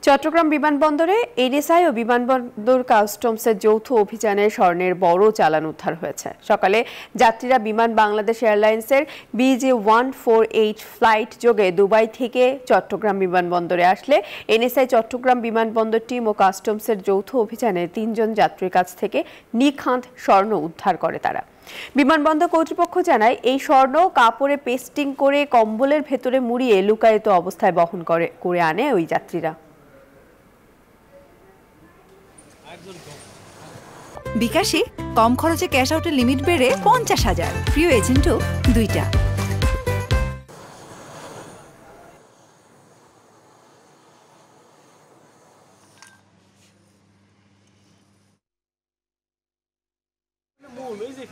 চট্টগ্রাম বিমানবন্দরে এনএসআই ও বিমানবন্দর কাস্টমসের যৌথ অভিযানে স্বর্ণের বড় চালান উদ্ধার হয়েছে। সকালে যাত্রীরা বিমান বাংলাদেশ এয়ারলাইন্সের BJ148 ফ্লাইট যোগে দুবাই থেকে চট্টগ্রাম বিমানবন্দরে আসলে এনএসআই চট্টগ্রাম বিমানবন্দর টিম ও কাস্টমসের যৌথ অভিযানে 3 জন যাত্রীর কাছ থেকে নিখাত স্বর্ণ উদ্ধার করে তারা। বিমানবন্দর কর্তৃপক্ষ জানায়, এই স্বর্ণ কাপড়ে পেস্টিং করে কম্বলের ভেতরে মুড়িয়ে লুকায়িত অবস্থায় বহন করে আনে ওই যাত্রীরা। বিকাশে কম খরচে ক্যাশ আউটের লিমিট বেড়ে 50,000, প্রিয় এজেন্টও 2টা। মূল ওই যে